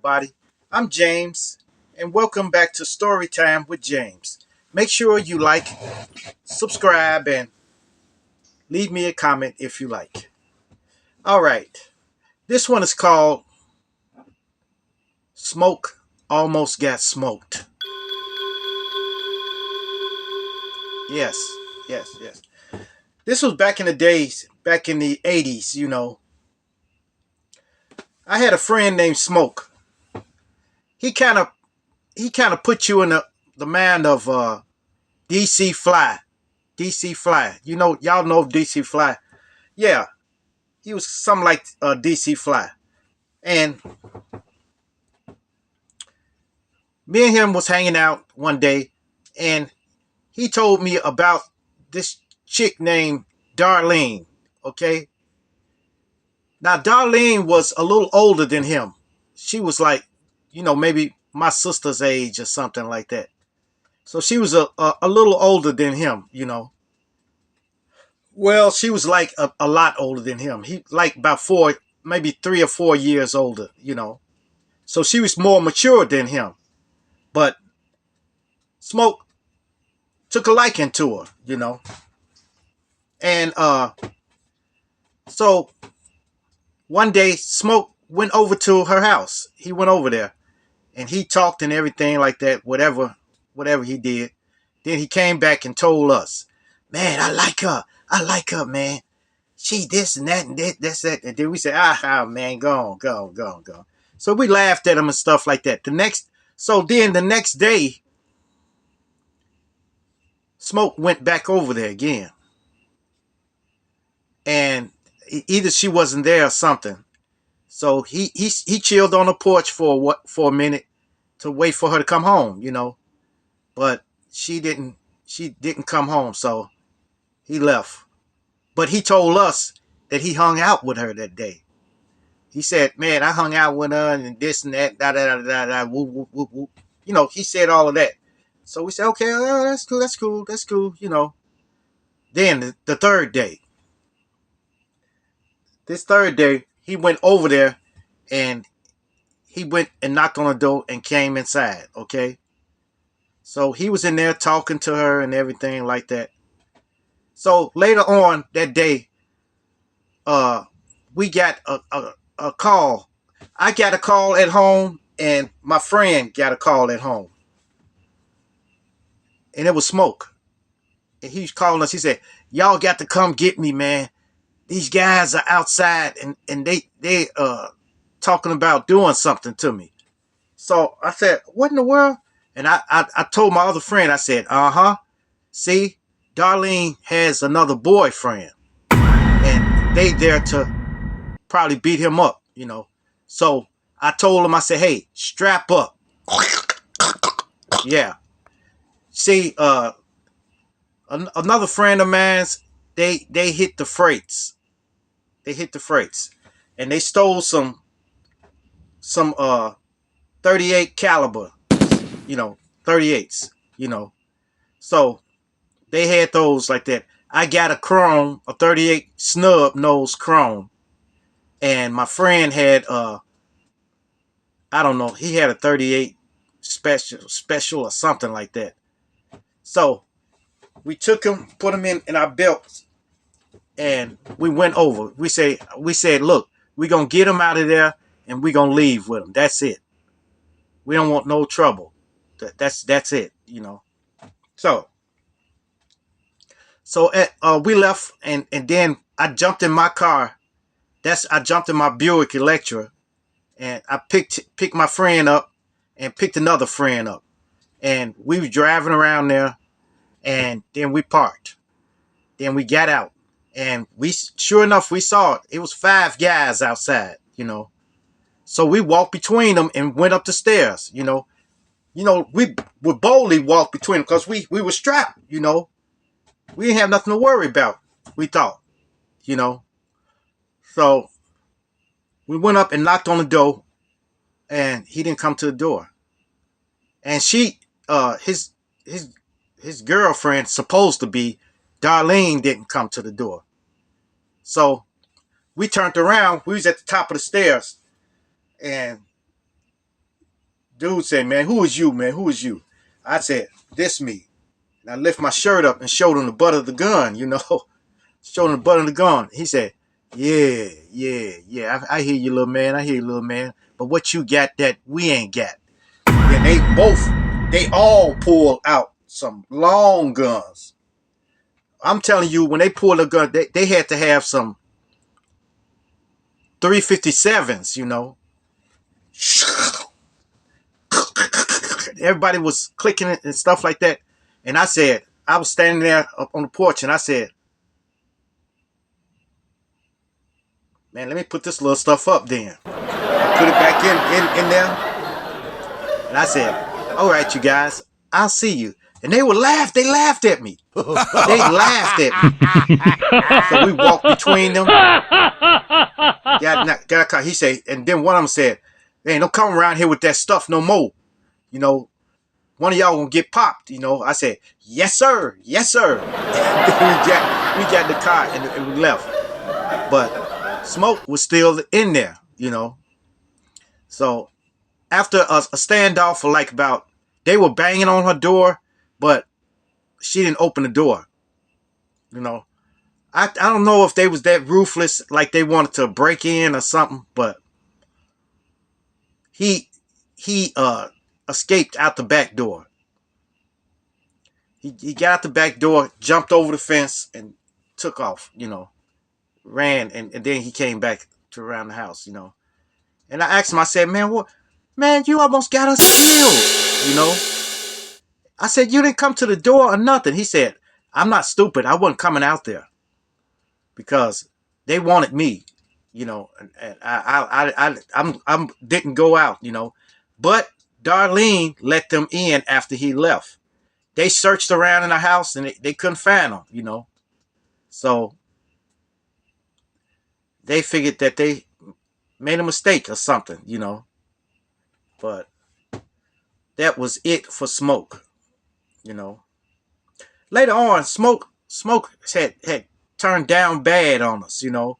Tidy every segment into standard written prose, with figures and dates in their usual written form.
everybody. I'm James, and welcome back to Storytime with James. Make sure you like, subscribe, and leave me a comment if you like. All right, this one is called Smoke Almost Got Smoked. Yes, yes. This was back in the days, back in the 80s. I had a friend named Smoke. He kind of put you in the mind of DC Fly. DC Fly. Y'all know DC Fly. Yeah, he was something like DC Fly. And me and him was hanging out one day, and he told me about this chick named Darlene. Okay. Now, Darlene was a little older than him. She was like, maybe my sister's age or something like that. So she was a little older than him. Well, she was like a lot older than him. He like about maybe 3 or 4 years older. So she was more mature than him. But Smoke took a liking to her. And so one day Smoke went over to her house. He went over there and he talked and everything like that, whatever he did. Then he came back and told us, "Man, I like her. I like her, man. She this and that and that. And then we said, man, go on. So we laughed at him and stuff like that. Then the next day, Smoke went back over there again. And either she wasn't there or something. So he chilled on the porch for a minute to wait for her to come home. But she didn't come home, so he left. But he told us that he hung out with her that day. He said, "Man, I hung out with her and this and that, da da da da da, whoop whoop whoop whoop." He said all of that. So we said, "Okay, that's cool." Then the third day, he went over there and he went and knocked on the door and came inside. Okay, so he was in there talking to her and everything like that. So later on that day, we got a call. I got a call at home, and my friend got a call at home, and it was Smoke. And he was calling us. He said, "Y'all got to come get me, man. These guys are outside, and they talking about doing something to me." So I said, "What in the world?" And I told my other friend, I said, "See, Darlene has another boyfriend, and they there to probably beat him up. So I told him, I said, "Hey, strap up." Yeah. See, another friend of mine's, they hit the freights. They hit the freights, and they stole some 38 caliber, 38s. So they had those like that. I got a 38 snub nose chrome, and my friend had I don't know, he had a 38 special or something like that. So we took him, put him in our belts, and we went over. We said, "Look, we're gonna get him out of there and we're gonna leave with him. That's it. We don't want no trouble. That's it. So we left, and then I jumped in my car. I jumped in my Buick Electra, and I picked my friend up and picked another friend up, and we were driving around there, and then we parked. Then we got out, and sure enough, we saw it. It was 5 guys outside. So we walked between them and went up the stairs. We would boldly walk between them because we were strapped. We didn't have nothing to worry about. We thought. So we went up and knocked on the door, and he didn't come to the door. And his girlfriend, supposed to be Darlene, didn't come to the door. So we turned around. We was at the top of the stairs, and Dude said, man, who is you, man? Who is you? I said, this me. And I lift my shirt up and showed him the butt of the gun, you know. Showed him the butt of the gun. He said, yeah. I hear you, little man. I hear you, little man. But what you got that we ain't got? And they all pulled out some long guns. I'm telling you, when they pulled a gun, they had to have some 357s, you know. Everybody was clicking it and stuff like that. And I said, I was standing there up on the porch and I said, man, let me put this little stuff up then. I put it back in there. And I said, all right, you guys, I'll see you. And they would laugh. They laughed at me. They laughed at me. So we walked between them. Got a car. He said, and then one of them said, hey, don't come around here with that stuff no more. You know, one of y'all gonna get popped. You know, I said, yes, sir. Yes, sir. we got in the car and we left. But Smoke was still in there, you know. So after a standoff for like about, they were banging on her door, but she didn't open the door. You know, I don't know if they was that ruthless, like they wanted to break in or something, but he escaped out the back door. He got out the back door, jumped over the fence, and took off, you know, ran, and then he came back to around the house, you know. And I asked him, I said, man, what? Man, you almost got us killed, you know. I said, you didn't come to the door or nothing. He said, I'm not stupid. I wasn't coming out there because they wanted me, you know, and I didn't go out, you know. But Darlene let them in after he left. They searched around in the house and they couldn't find him, you know. So they figured that they made a mistake or something, you know. But that was it for Smoke, you know. Later on, Smoke had turned down bad on us, you know.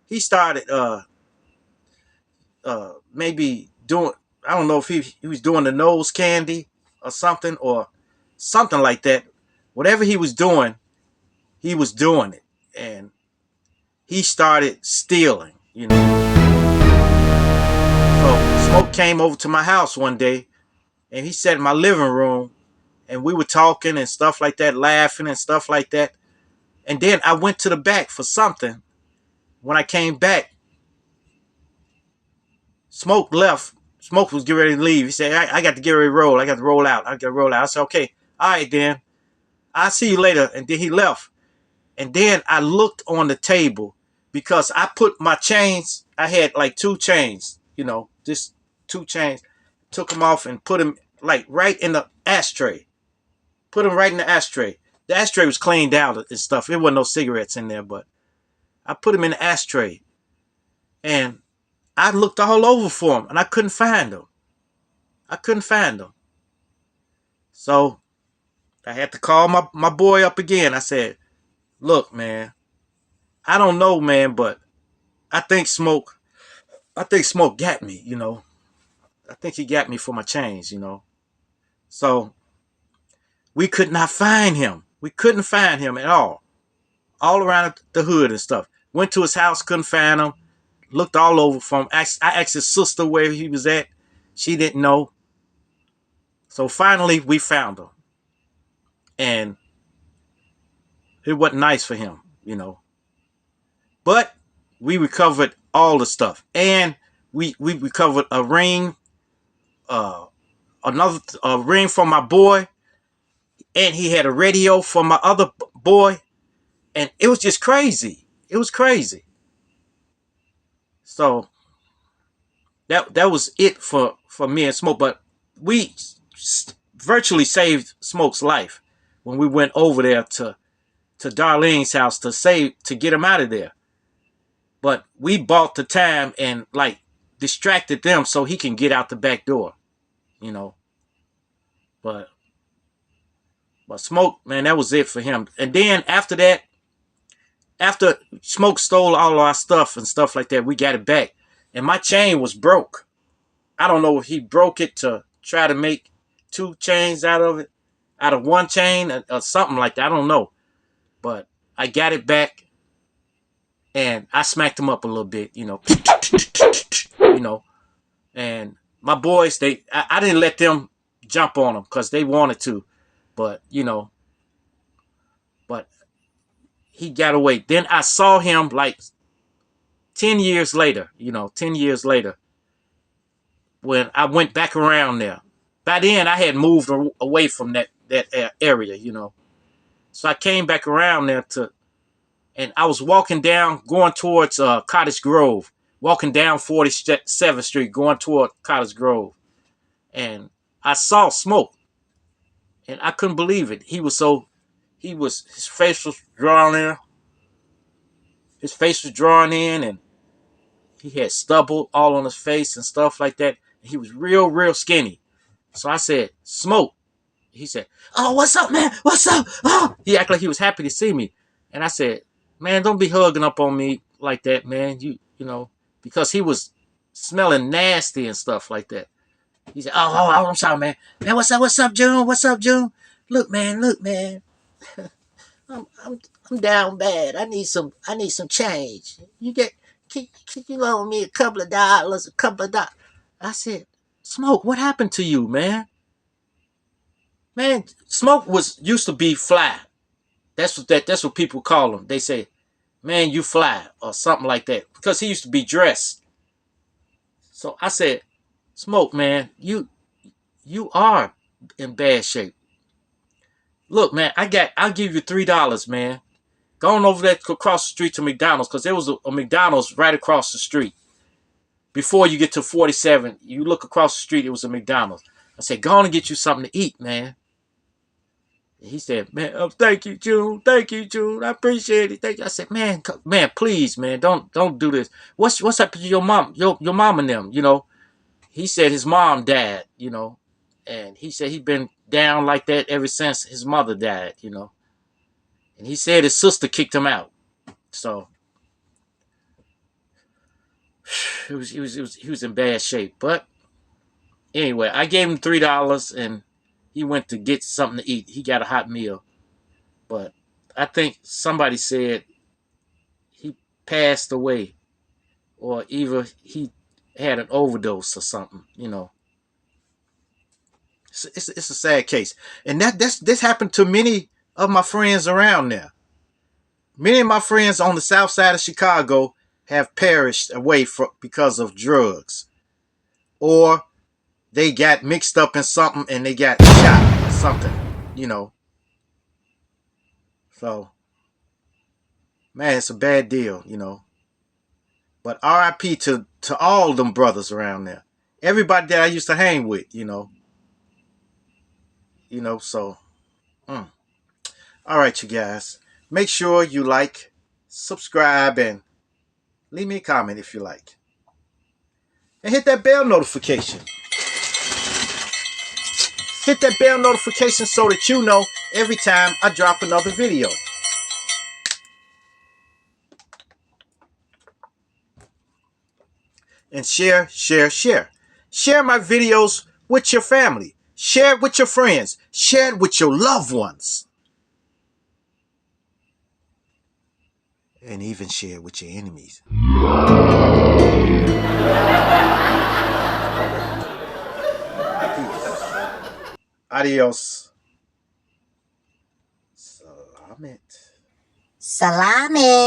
He started maybe doing, I don't know if he was doing the nose candy or something like that. Whatever he was doing it. And he started stealing, you know. So Smoke came over to my house one day and he sat in my living room and we were talking and stuff like that, laughing and stuff like that. And then I went to the back for something. When I came back, Smoke left. Smoke was getting ready to leave. He said, I got to get ready to roll. I got to roll out. I said, okay, all right, then. I'll see you later. And then he left. And then I looked on the table because I put my chains. I had like 2 chains, you know, just 2 chains. Took them off and put them like right in the ashtray. Put them right in the ashtray. The ashtray was cleaned out and stuff. There wasn't no cigarettes in there, but I put them in the ashtray. And I looked all over for them and I couldn't find them. So I had to call my boy up again. I said, look, man, I don't know, man, but I think Smoke got me, you know. I think he got me for my chains, you know. So we could not find him. We couldn't find him at all. All around the hood and stuff. Went to his house, couldn't find him. Looked all over for him. I asked his sister where he was at. She didn't know. So finally we found him. And it wasn't nice for him, you know. But we recovered all the stuff. And we recovered a ring, another ring for my boy. And he had a radio for my other boy. And it was just crazy. It was crazy. So that was it for me and Smoke. But we virtually saved Smoke's life when we went over there to Darlene's house to get him out of there. But we bought the time and like distracted them so he can get out the back door, you know. But Smoke, man, that was it for him. And then after that, after Smoke stole all our stuff and stuff like that, we got it back. And my chain was broke. I don't know if he broke it to try to make 2 chains out of it, out of 1 chain or something like that. I don't know. But I got it back and I smacked him up a little bit, you know. You know. And my boys, I didn't let them jump on him because they wanted to. But, you know, but he got away. Then I saw him like 10 years later, you know, 10 years later, when I went back around there. By then, I had moved away from that area, you know. So I came back around there and I was walking down, going towards Cottage Grove, walking down 47th Street, going toward Cottage Grove. And I saw Smoke, and I couldn't believe it. His face was drawn in. His face was drawn in, and he had stubble all on his face and stuff like that. He was real skinny. So I said, Smoke. He said, "Oh, what's up, man? What's up?" Oh, he acted like he was happy to see me. And I said, "Man, don't be hugging up on me like that, man. You know," because he was smelling nasty and stuff like that. He said, "Oh, I'm sorry, man. Man, what's up, June? What's up, June? Look, man. I'm down bad. I need some change. Can you loan me a couple of dollars, a couple of dollars?" I said, "Smoke, what happened to you, man? Man, Smoke was used to be fly. That's what people call him. They say, man, you fly or something like that. Because he used to be dressed." So I said, Smoke, man, you are in bad shape. Look, man, I'll give you $3, man. Go on over there across the street to McDonald's, because there was a McDonald's right across the street. Before you get to 47, you look across the street, it was a McDonald's. I said, go on and get you something to eat, man. He said, "Man, thank you, June. Thank you, June. I appreciate it. Thank you." I said, man, please, man, don't do this. What's happened to your mom, your mom and them, you know?" He said his mom died, you know, and he said he'd been down like that ever since his mother died, you know. And he said his sister kicked him out. So he was in bad shape. But anyway, I gave him $3 and he went to get something to eat. He got a hot meal. But I think somebody said he passed away, or either he had an overdose or something, you know. It's a sad case. And this happened to many of my friends around there. Many of my friends on the south side of Chicago have perished away because of drugs, or they got mixed up in something and they got shot or something, you know. So, man, it's a bad deal, you know. But RIP to all them brothers around there. Everybody that I used to hang with, you know. So. Mm. All right, you guys. Make sure you like, subscribe, and leave me a comment if you like. And hit that bell notification. Hit that bell notification so that you know every time I drop another video. And share. Share my videos with your family. Share it with your friends. Share it with your loved ones. And even share it with your enemies. Peace. Adios. Salamet. Salamat.